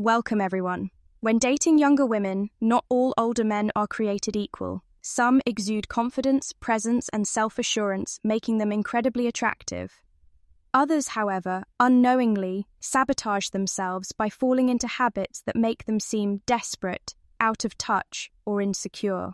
Welcome, everyone. When dating younger women, not all older men are created equal. Some exude confidence, presence, and self-assurance, making them incredibly attractive. Others, however, unknowingly sabotage themselves by falling into habits that make them seem desperate, out of touch, or insecure.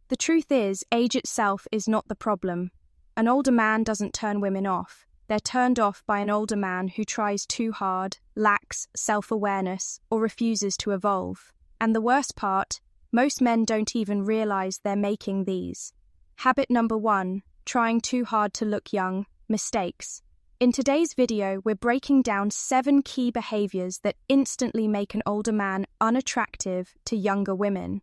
The truth is, age itself is not the problem. An older man doesn't turn women off. They're turned off by an older man who tries too hard, lacks self-awareness, or refuses to evolve. And the worst part, most men don't even realize they're making these. Habit number 1, trying too hard to look young, mistakes. In today's video, we're breaking down 7 key behaviors that instantly make an older man unattractive to younger women.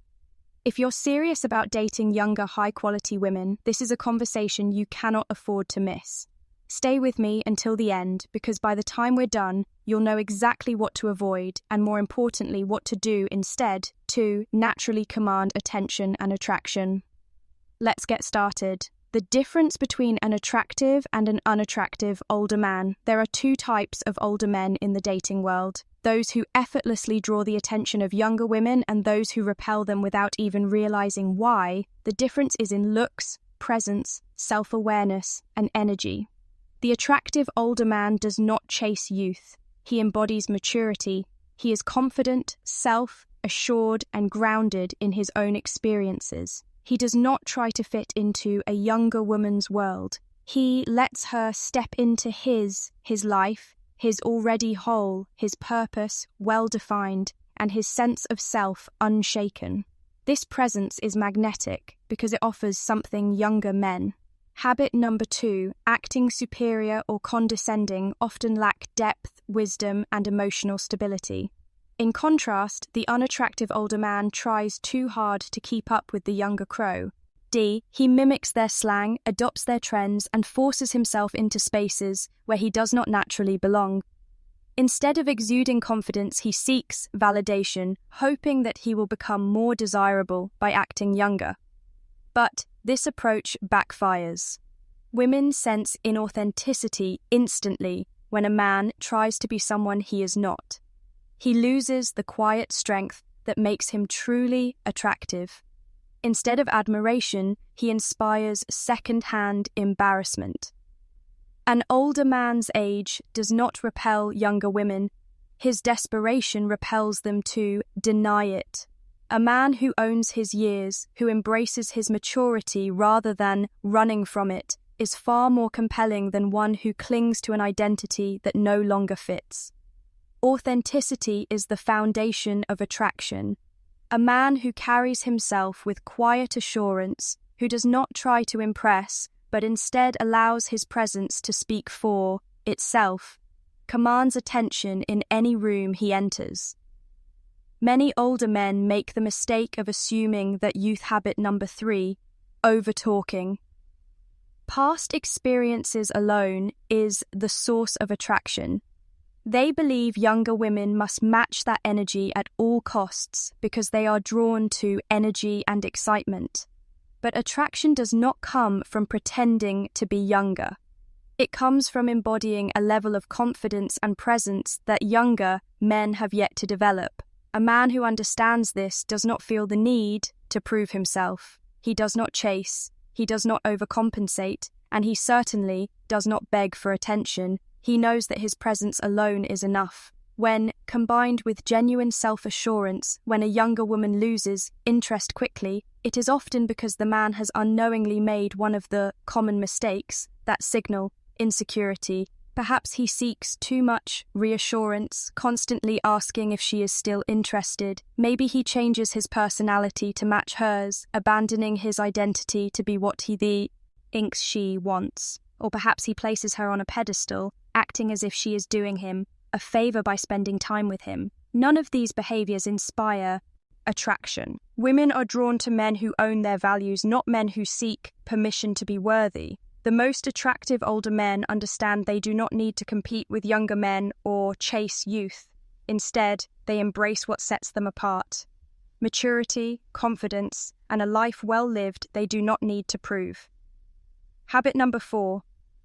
If you're serious about dating younger, high-quality women, this is a conversation you cannot afford to miss. Stay with me until the end, because by the time we're done, you'll know exactly what to avoid and, more importantly, what to do instead to naturally command attention and attraction. Let's get started. The difference between an attractive and an unattractive older man. There are 2 types of older men in the dating world: those who effortlessly draw the attention of younger women and those who repel them without even realizing why. The difference is in looks, presence, self-awareness, and energy. The attractive older man does not chase youth. He embodies maturity. He is confident, self-assured, and grounded in his own experiences. He does not try to fit into a younger woman's world. He lets her step into his life, his already whole, his purpose well-defined, and his sense of self unshaken. This presence is magnetic because it offers something younger men. Habit number 2, acting superior or condescending, often lack depth, wisdom, and emotional stability. In contrast, the unattractive older man tries too hard to keep up with the younger crow. He mimics their slang, adopts their trends, and forces himself into spaces where he does not naturally belong. Instead of exuding confidence, he seeks validation, hoping that he will become more desirable by acting younger. But this approach backfires. Women sense inauthenticity instantly when a man tries to be someone he is not. He loses the quiet strength that makes him truly attractive. Instead of admiration, he inspires second-hand embarrassment. An older man's age does not repel younger women. His desperation repels them to deny it. A man who owns his years, who embraces his maturity rather than running from it, is far more compelling than one who clings to an identity that no longer fits. Authenticity is the foundation of attraction. A man who carries himself with quiet assurance, who does not try to impress, but instead allows his presence to speak for itself, commands attention in any room he enters. Many older men make the mistake of assuming that youth habit number 3, over-talking. Past experiences alone is the source of attraction. They believe younger women must match that energy at all costs because they are drawn to energy and excitement. But attraction does not come from pretending to be younger. It comes from embodying a level of confidence and presence that younger men have yet to develop. A man who understands this does not feel the need to prove himself. He does not chase, he does not overcompensate, and he certainly does not beg for attention. He knows that his presence alone is enough. When combined with genuine self-assurance, when a younger woman loses interest quickly, it is often because the man has unknowingly made one of the common mistakes that signal insecurity. Perhaps he seeks too much reassurance, constantly asking if she is still interested. Maybe he changes his personality to match hers, abandoning his identity to be what he thinks she wants. Or perhaps he places her on a pedestal, acting as if she is doing him a favor by spending time with him. None of these behaviors inspire attraction. Women are drawn to men who own their values, not men who seek permission to be worthy. The most attractive older men understand they do not need to compete with younger men or chase youth. Instead, they embrace what sets them apart: maturity, confidence, and a life well lived they do not need to prove. Habit number 4,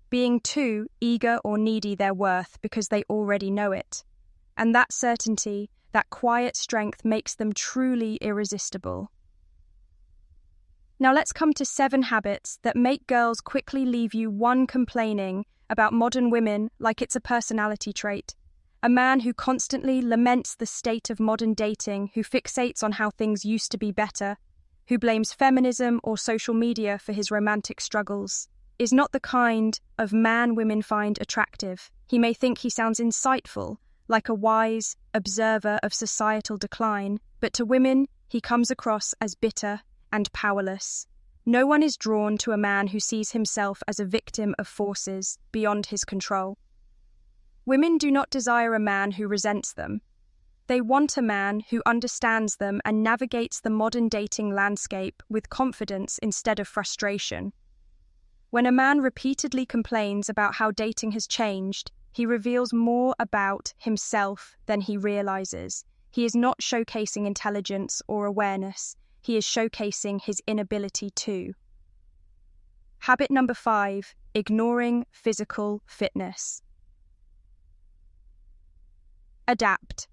being too eager or needy their worth because they already know it. And that certainty, that quiet strength, makes them truly irresistible. Now let's come to 7 habits that make girls quickly leave you complaining about modern women like it's a personality trait. A man who constantly laments the state of modern dating, who fixates on how things used to be better, who blames feminism or social media for his romantic struggles, is not the kind of man women find attractive. He may think he sounds insightful, like a wise observer of societal decline, but to women he comes across as bitter and powerless. No one is drawn to a man who sees himself as a victim of forces beyond his control. Women do not desire a man who resents them. They want a man who understands them and navigates the modern dating landscape with confidence instead of frustration. When a man repeatedly complains about how dating has changed, he reveals more about himself than he realizes. He is not showcasing intelligence or awareness. He is showcasing his inability to. Habit number 5, ignoring physical fitness. Adapt.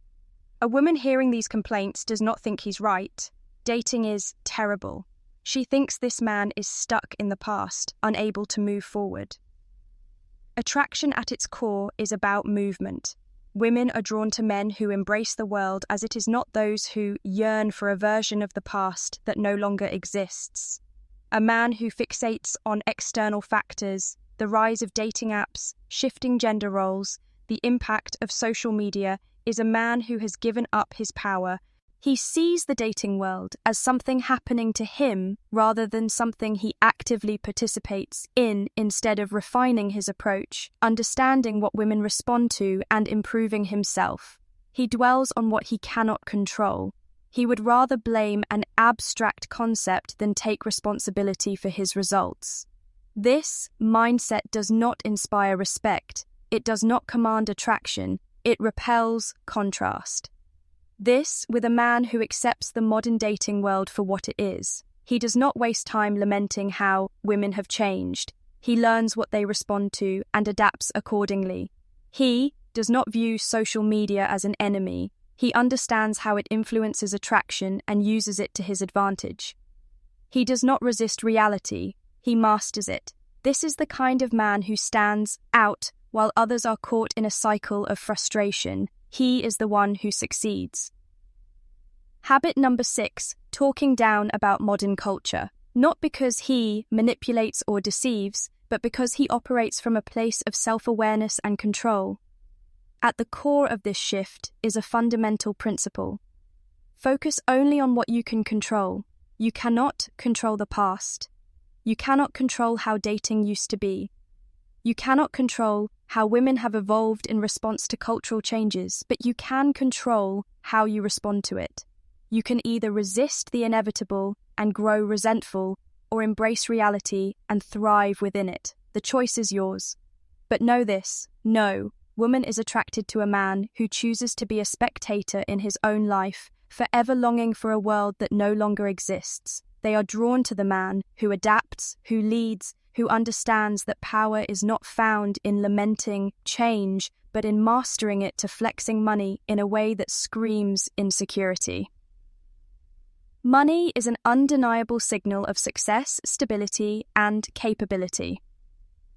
A woman hearing these complaints does not think he's right. Dating is terrible. She thinks this man is stuck in the past, unable to move forward. Attraction at its core is about movement. Women are drawn to men who embrace the world as it is, not those who yearn for a version of the past that no longer exists. A man who fixates on external factors, the rise of dating apps, shifting gender roles, the impact of social media, is a man who has given up his power. He sees the dating world as something happening to him rather than something he actively participates in, instead of refining his approach, understanding what women respond to, and improving himself. He dwells on what he cannot control. He would rather blame an abstract concept than take responsibility for his results. This mindset does not inspire respect. It does not command attraction. It repels contrast. This with a man who accepts the modern dating world for what it is. He does not waste time lamenting how women have changed. He learns what they respond to and adapts accordingly. He does not view social media as an enemy. He understands how it influences attraction and uses it to his advantage. He does not resist reality. He masters it. This is the kind of man who stands out while others are caught in a cycle of frustration. He is the one who succeeds. Habit number 6, talking down about modern culture. Not because he manipulates or deceives, but because he operates from a place of self-awareness and control. At the core of this shift is a fundamental principle. Focus only on what you can control. You cannot control the past. You cannot control how dating used to be. You cannot control how women have evolved in response to cultural changes, but you can control how you respond to it. You can either resist the inevitable and grow resentful, or embrace reality and thrive within it. The choice is yours. But know this, no, woman is attracted to a man who chooses to be a spectator in his own life, forever longing for a world that no longer exists. They are drawn to the man who adapts, who leads, who understands that power is not found in lamenting change, but in mastering it to flexing money in a way that screams insecurity. Money is an undeniable signal of success, stability, and capability.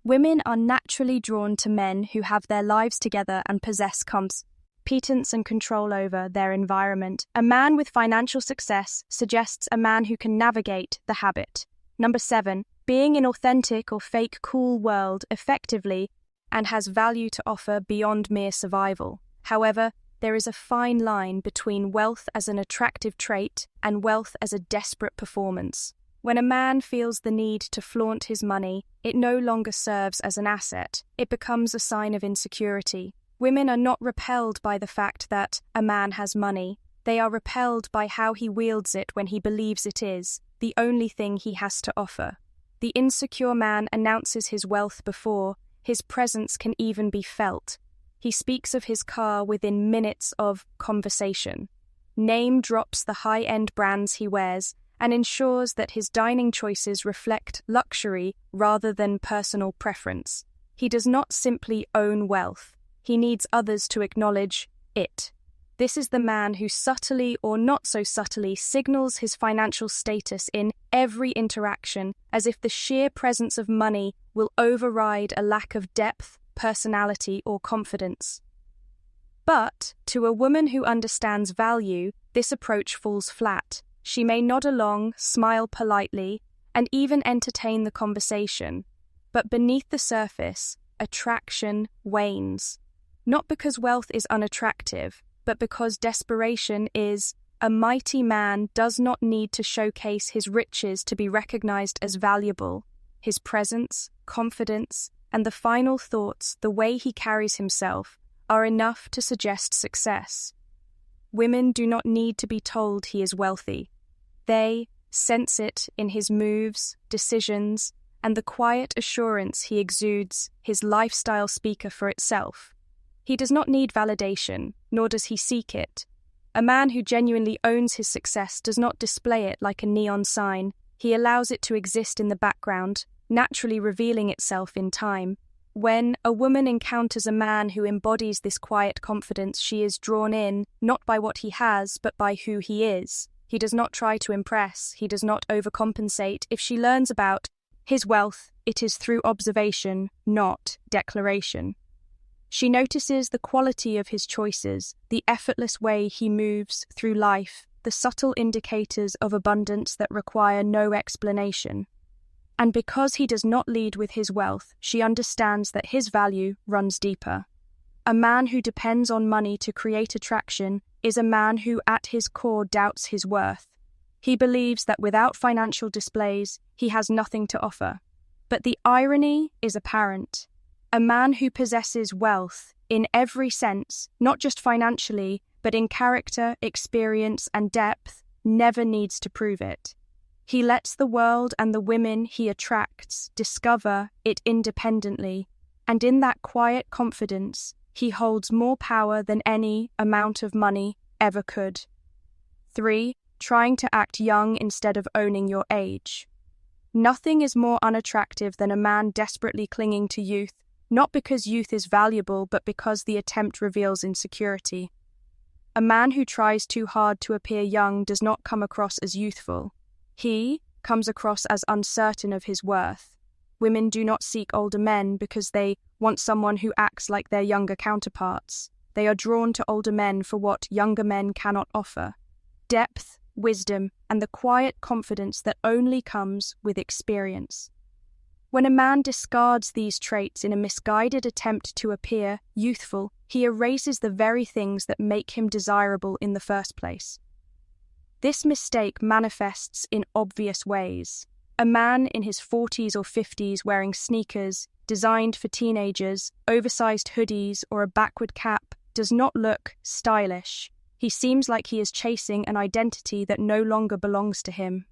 Women are naturally drawn to men who have their lives together and possess competence and control over their environment. A man with financial success suggests a man who can navigate the habit. Number 7, being in authentic or fake cool world effectively and has value to offer beyond mere survival. However, there is a fine line between wealth as an attractive trait and wealth as a desperate performance. When a man feels the need to flaunt his money, it no longer serves as an asset. It becomes a sign of insecurity. Women are not repelled by the fact that a man has money. They are repelled by how he wields it when he believes it is the only thing he has to offer. The insecure man announces his wealth before his presence can even be felt. He speaks of his car within minutes of conversation, name drops the high-end brands he wears, and ensures that his dining choices reflect luxury rather than personal preference. He does not simply own wealth. He needs others to acknowledge it. This is the man who subtly or not so subtly signals his financial status in every interaction, as if the sheer presence of money will override a lack of depth, personality, or confidence. But, to a woman who understands value, this approach falls flat. She may nod along, smile politely, and even entertain the conversation. But beneath the surface, attraction wanes. Not because wealth is unattractive, but because desperation is. A mighty man does not need to showcase his riches to be recognized as valuable. His presence, confidence, and the final thoughts, the way he carries himself, are enough to suggest success. Women do not need to be told he is wealthy. They sense it in his moves, decisions, and the quiet assurance he exudes, his lifestyle speaker for itself. He does not need validation, nor does he seek it. A man who genuinely owns his success does not display it like a neon sign. He allows it to exist in the background, naturally revealing itself in time. When a woman encounters a man who embodies this quiet confidence, she is drawn in, not by what he has, but by who he is. He does not try to impress, he does not overcompensate. If she learns about his wealth, it is through observation, not declaration. She notices the quality of his choices, the effortless way he moves through life, the subtle indicators of abundance that require no explanation. And because he does not lead with his wealth, she understands that his value runs deeper. A man who depends on money to create attraction is a man who at his core doubts his worth. He believes that without financial displays, he has nothing to offer. But the irony is apparent. A man who possesses wealth in every sense, not just financially, but in character, experience, and depth, never needs to prove it. He lets the world and the women he attracts discover it independently, and in that quiet confidence, he holds more power than any amount of money ever could. 3. Trying to act young instead of owning your age. Nothing is more unattractive than a man desperately clinging to youth, not because youth is valuable, but because the attempt reveals insecurity. A man who tries too hard to appear young does not come across as youthful. He comes across as uncertain of his worth. Women do not seek older men because they want someone who acts like their younger counterparts. They are drawn to older men for what younger men cannot offer: depth, wisdom, and the quiet confidence that only comes with experience. When a man discards these traits in a misguided attempt to appear youthful, he erases the very things that make him desirable in the first place. This mistake manifests in obvious ways. A man in his 40s or 50s wearing sneakers designed for teenagers, oversized hoodies, or a backward cap does not look stylish. He seems like he is chasing an identity that no longer belongs to him.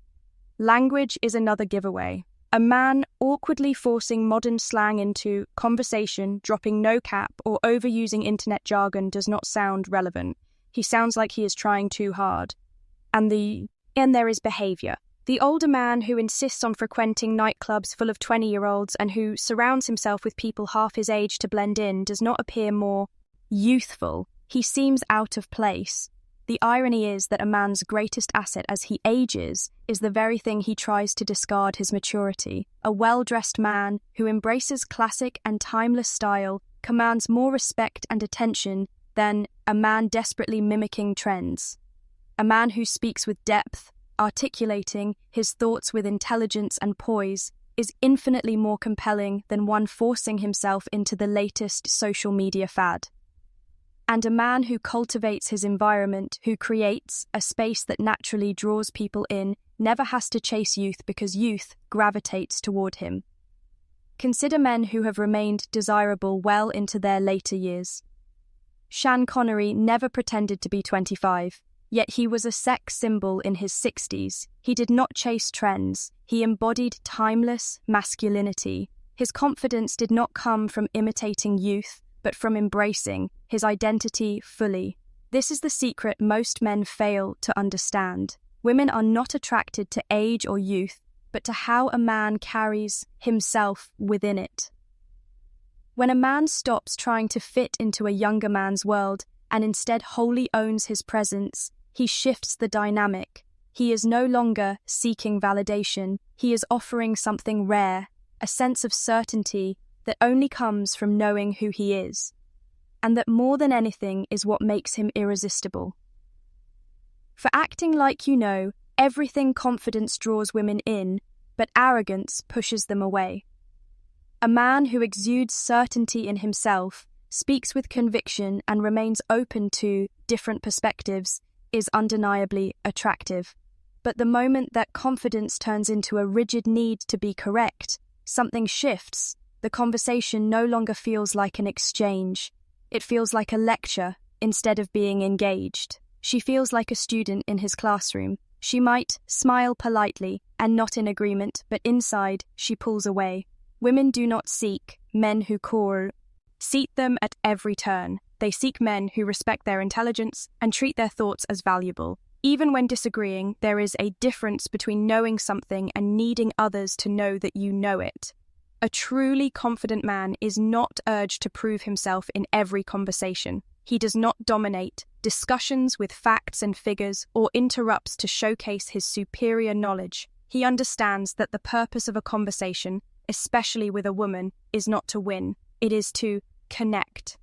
Language is another giveaway. A man awkwardly forcing modern slang into conversation, dropping no cap, or overusing internet jargon does not sound relevant. He sounds like he is trying too hard. And there is behavior. The older man who insists on frequenting nightclubs full of 20-year-olds and who surrounds himself with people half his age to blend in does not appear more youthful. He seems out of place. The irony is that a man's greatest asset as he ages is the very thing he tries to discard: his maturity. A well-dressed man who embraces classic and timeless style commands more respect and attention than a man desperately mimicking trends. A man who speaks with depth, articulating his thoughts with intelligence and poise, is infinitely more compelling than one forcing himself into the latest social media fad. And a man who cultivates his environment, who creates a space that naturally draws people in, never has to chase youth because youth gravitates toward him. Consider men who have remained desirable well into their later years. Sean Connery never pretended to be 25, yet he was a sex symbol in his 60s. He did not chase trends. He embodied timeless masculinity. His confidence did not come from imitating youth, but from embracing his identity fully. This is the secret most men fail to understand. Women are not attracted to age or youth, but to how a man carries himself within it. When a man stops trying to fit into a younger man's world, and instead wholly owns his presence, he shifts the dynamic. He is no longer seeking validation. He is offering something rare, a sense of certainty that only comes from knowing who he is, and that more than anything is what makes him irresistible. For acting like you know everything, confidence draws women in, but arrogance pushes them away. A man who exudes certainty in himself, speaks with conviction, and remains open to different perspectives is undeniably attractive. But the moment that confidence turns into a rigid need to be correct, something shifts. The conversation no longer feels like an exchange. It feels like a lecture instead of being engaged. She feels like a student in his classroom. She might smile politely and not in agreement, but inside she pulls away. Women do not seek men who seat them at every turn. They seek men who respect their intelligence and treat their thoughts as valuable. Even when disagreeing, there is a difference between knowing something and needing others to know that you know it. A truly confident man is not urged to prove himself in every conversation. He does not dominate discussions with facts and figures or interrupts to showcase his superior knowledge. He understands that the purpose of a conversation, especially with a woman, is not to win. It is to connect.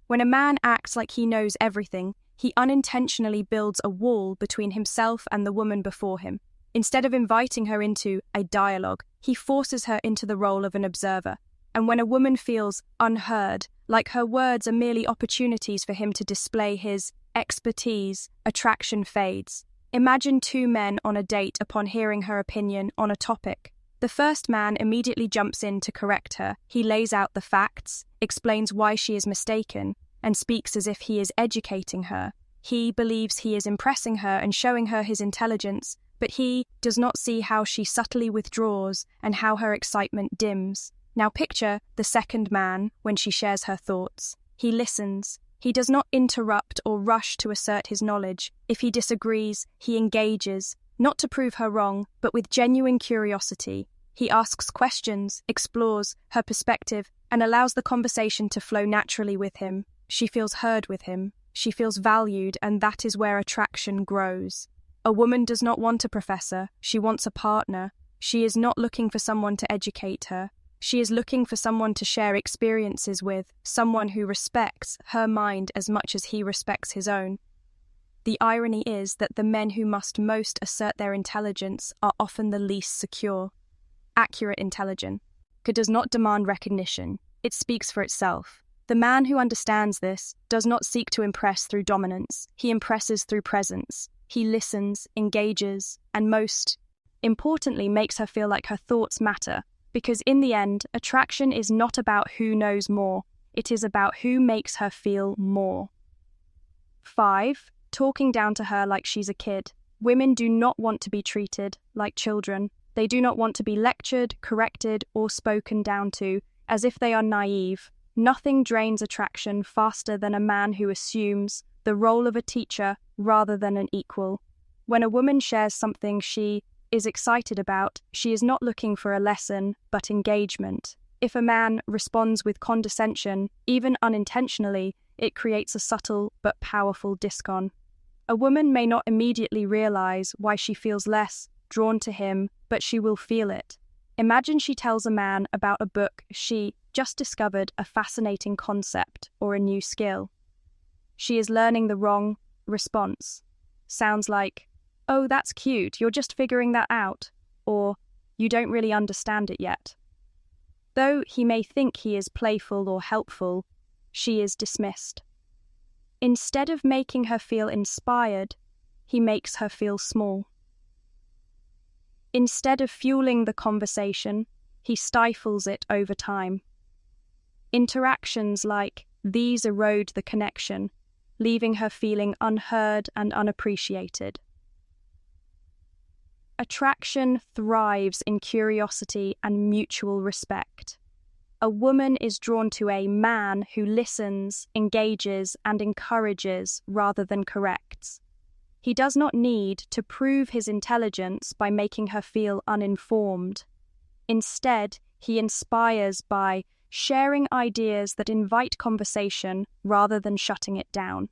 When a man acts like he knows everything, he unintentionally builds a wall between himself and the woman before him. Instead of inviting her into a dialogue, he forces her into the role of an observer. And when a woman feels unheard, like her words are merely opportunities for him to display his expertise, attraction fades. Imagine two men on a date upon hearing her opinion on a topic. The first man immediately jumps in to correct her. He lays out the facts, explains why she is mistaken, and speaks as if he is educating her. He believes he is impressing her and showing her his intelligence, but he does not see how she subtly withdraws and how her excitement dims. Now picture the second man when she shares her thoughts. He listens. He does not interrupt or rush to assert his knowledge. If he disagrees, he engages, not to prove her wrong, but with genuine curiosity. He asks questions, explores her perspective, and allows the conversation to flow naturally with him. She feels heard with him. She feels valued, and that is where attraction grows. A woman does not want a professor. She wants a partner. She is not looking for someone to educate her. She is looking for someone to share experiences with, someone who respects her mind as much as he respects his own. The irony is that the men who must most assert their intelligence are often the least secure. Accurate intelligence does not demand recognition. It speaks for itself. The man who understands this does not seek to impress through dominance. He impresses through presence. He listens, engages, and most importantly makes her feel like her thoughts matter. Because in the end, attraction is not about who knows more. It is about who makes her feel more. 5. Talking down to her like she's a kid. Women do not want to be treated like children. They do not want to be lectured, corrected, or spoken down to as if they are naive. Nothing drains attraction faster than a man who assumes the role of a teacher rather than an equal. When a woman shares something she is excited about, she is not looking for a lesson, but engagement. If a man responds with condescension, even unintentionally, it creates a subtle but powerful discon. A woman may not immediately realize why she feels less drawn to him, but she will feel it. Imagine she tells a man about a book she just discovered, a fascinating concept or a new skill. She is learning the wrong response. Sounds like, "Oh, that's cute, you're just figuring that out," or "You don't really understand it yet." Though he may think he is playful or helpful, she is dismissed. Instead of making her feel inspired, he makes her feel small. Instead of fueling the conversation, he stifles it over time. Interactions like these erode the connection, leaving her feeling unheard and unappreciated. Attraction thrives in curiosity and mutual respect. A woman is drawn to a man who listens, engages, and encourages rather than corrects. He does not need to prove his intelligence by making her feel uninformed. Instead, he inspires by sharing ideas that invite conversation rather than shutting it down.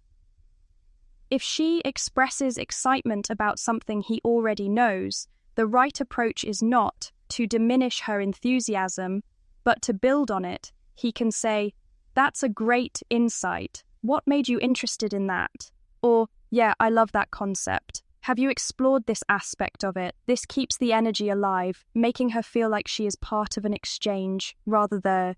If she expresses excitement about something he already knows, the right approach is not to diminish her enthusiasm, but to build on it. He can say, "That's a great insight. What made you interested in that?" Or, "Yeah, I love that concept. Have you explored this aspect of it?" This keeps the energy alive, making her feel like she is part of an exchange rather than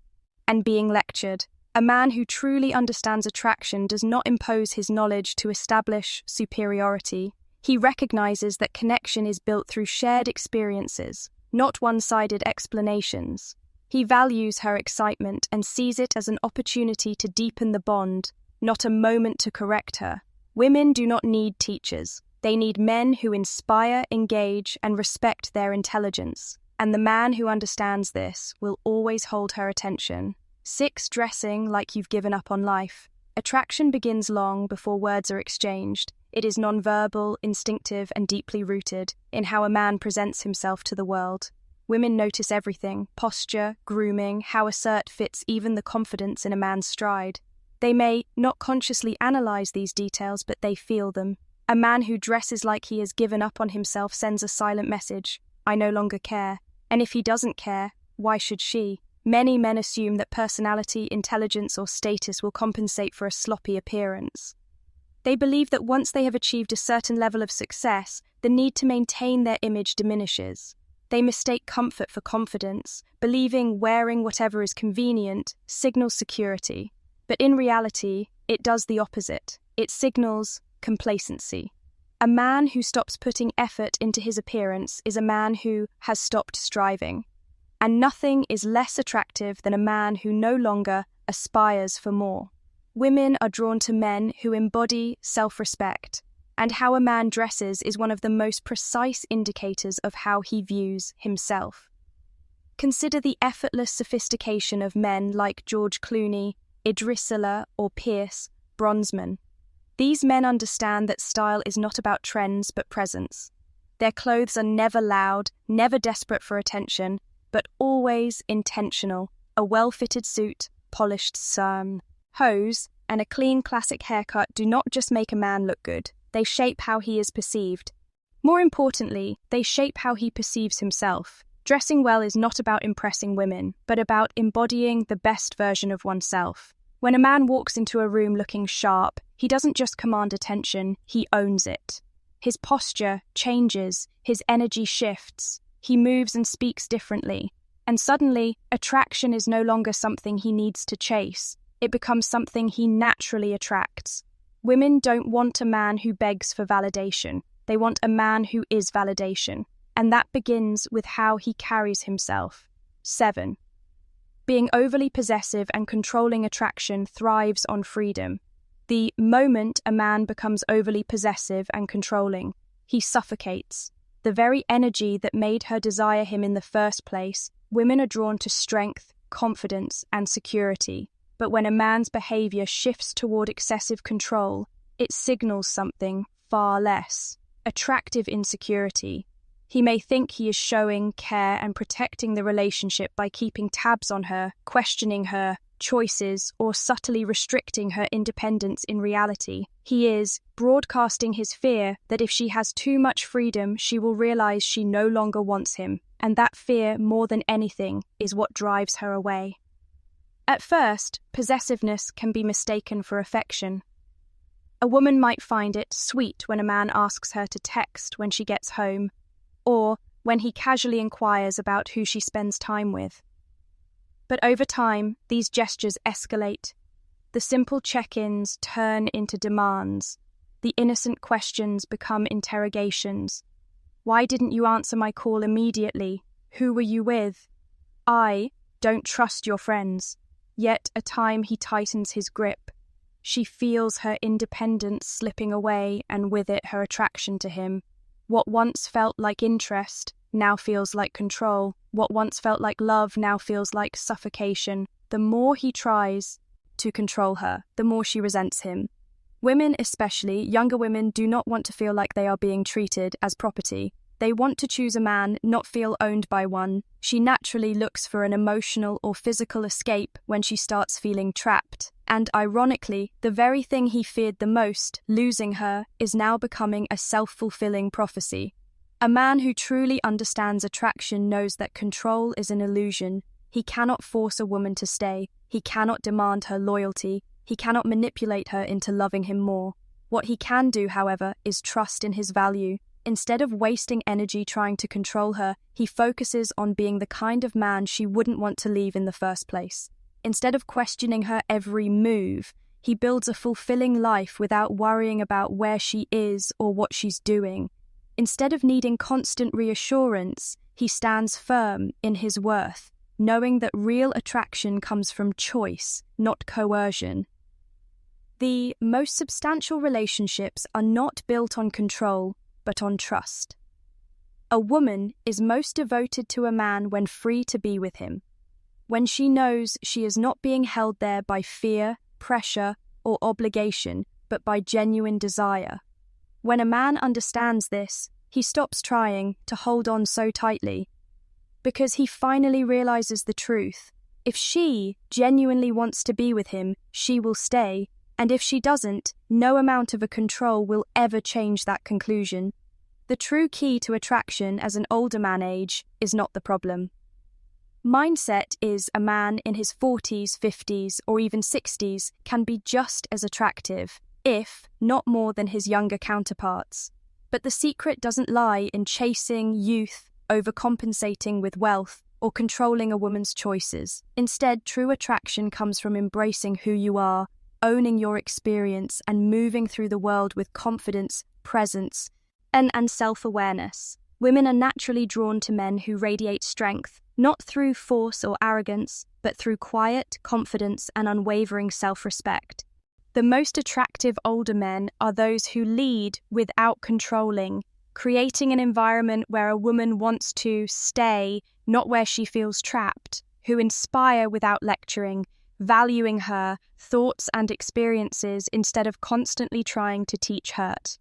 being lectured. A man who truly understands attraction does not impose his knowledge to establish superiority. He recognizes that connection is built through shared experiences, not one-sided explanations. He values her excitement and sees it as an opportunity to deepen the bond, not a moment to correct her. Women do not need teachers. They need men who inspire, engage, and respect their intelligence. And the man who understands this will always hold her attention. 6. Dressing like you've given up on life. Attraction begins long before words are exchanged. It is nonverbal, instinctive, and deeply rooted in how a man presents himself to the world. Women notice everything: posture, grooming, how a shirt fits, even the confidence in a man's stride. They may not consciously analyze these details, but they feel them. A man who dresses like he has given up on himself sends a silent message: "I no longer care." And if he doesn't care, why should she? Many men assume that personality, intelligence, or status will compensate for a sloppy appearance. They believe that once they have achieved a certain level of success, the need to maintain their image diminishes. They mistake comfort for confidence, believing wearing whatever is convenient signals security. But in reality, it does the opposite. It signals complacency. A man who stops putting effort into his appearance is a man who has stopped striving. And nothing is less attractive than a man who no longer aspires for more. Women are drawn to men who embody self-respect, and how a man dresses is one of the most precise indicators of how he views himself. Consider the effortless sophistication of men like George Clooney, Idris Elba, or Pierce Brosnan. These men understand that style is not about trends but presence. Their clothes are never loud, never desperate for attention, but always intentional. A well-fitted suit, polished hose, and a clean classic haircut do not just make a man look good, they shape how he is perceived. More importantly, they shape how he perceives himself. Dressing well is not about impressing women, but about embodying the best version of oneself. When a man walks into a room looking sharp, he doesn't just command attention, he owns it. His posture changes, his energy shifts. He moves and speaks differently, and suddenly, attraction is no longer something he needs to chase. It becomes something he naturally attracts. Women don't want a man who begs for validation. They want a man who is validation, and that begins with how he carries himself. 7. Being overly possessive and controlling attraction thrives on freedom. The moment a man becomes overly possessive and controlling, he suffocates. The very energy that made her desire him in the first place. Women are drawn to strength, confidence, and security. But when a man's behavior shifts toward excessive control, it signals something far less: attractive insecurity. He may think he is showing care and protecting the relationship by keeping tabs on her, questioning her choices, or subtly restricting her independence. In reality, he is broadcasting his fear that if she has too much freedom, she will realize she no longer wants him, and that fear, more than anything, is what drives her away. At first, possessiveness can be mistaken for affection. A woman might find it sweet when a man asks her to text when she gets home, or when he casually inquires about who she spends time with. But over time, these gestures escalate. The simple check-ins turn into demands. The innocent questions become interrogations. Why didn't you answer my call immediately? Who were you with? I don't trust your friends. Yet at time he tightens his grip. She feels her independence slipping away, and with it her attraction to him. What once felt like interest now feels like control. What once felt like love now feels like suffocation. The more he tries to control her, the more she resents him. Women, especially younger women, do not want to feel like they are being treated as property. They want to choose a man, not feel owned by one. She naturally looks for an emotional or physical escape when she starts feeling trapped. And ironically, the very thing he feared the most, losing her, is now becoming a self-fulfilling prophecy. A man who truly understands attraction knows that control is an illusion. He cannot force a woman to stay. He cannot demand her loyalty. He cannot manipulate her into loving him more. What he can do, however, is trust in his value. Instead of wasting energy trying to control her, he focuses on being the kind of man she wouldn't want to leave in the first place. Instead of questioning her every move, he builds a fulfilling life without worrying about where she is or what she's doing. Instead of needing constant reassurance, he stands firm in his worth, knowing that real attraction comes from choice, not coercion. The most substantial relationships are not built on control, but on trust. A woman is most devoted to a man when free to be with him, when she knows she is not being held there by fear, pressure, or obligation, but by genuine desire. When a man understands this, he stops trying to hold on so tightly, because he finally realizes the truth. If she genuinely wants to be with him, she will stay, and if she doesn't, no amount of a control will ever change that conclusion. The true key to attraction as an older man age is not the problem. Mindset is a man in his 40s, 50s, or even 60s can be just as attractive, if not more than his younger counterparts. But the secret doesn't lie in chasing youth, overcompensating with wealth, or controlling a woman's choices. Instead, true attraction comes from embracing who you are, owning your experience, and moving through the world with confidence, presence, and self-awareness. Women are naturally drawn to men who radiate strength, not through force or arrogance, but through quiet, confidence, and unwavering self-respect. The most attractive older men are those who lead without controlling, creating an environment where a woman wants to stay, not where she feels trapped, who inspire without lecturing, valuing her thoughts and experiences instead of constantly trying to teach hurt,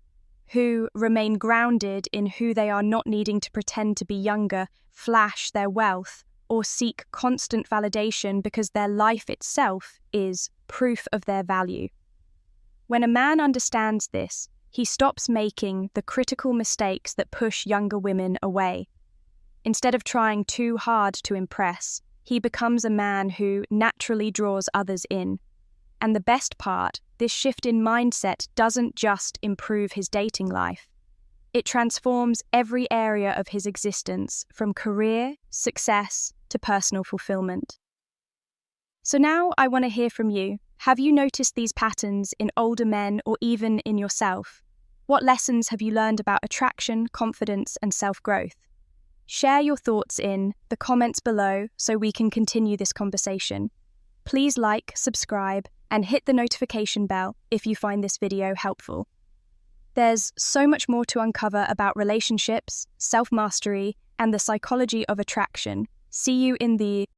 who remain grounded in who they are, not needing to pretend to be younger, flash their wealth, or seek constant validation because their life itself is proof of their value. When a man understands this, he stops making the critical mistakes that push younger women away. Instead of trying too hard to impress, he becomes a man who naturally draws others in. And the best part, this shift in mindset doesn't just improve his dating life. It transforms every area of his existence, from career, success, to personal fulfillment. So now I want to hear from you. Have you noticed these patterns in older men or even in yourself? What lessons have you learned about attraction, confidence, and self-growth? Share your thoughts in the comments below so we can continue this conversation. Please like, subscribe, and hit the notification bell if you find this video helpful. There's so much more to uncover about relationships, self-mastery, and the psychology of attraction. See you in the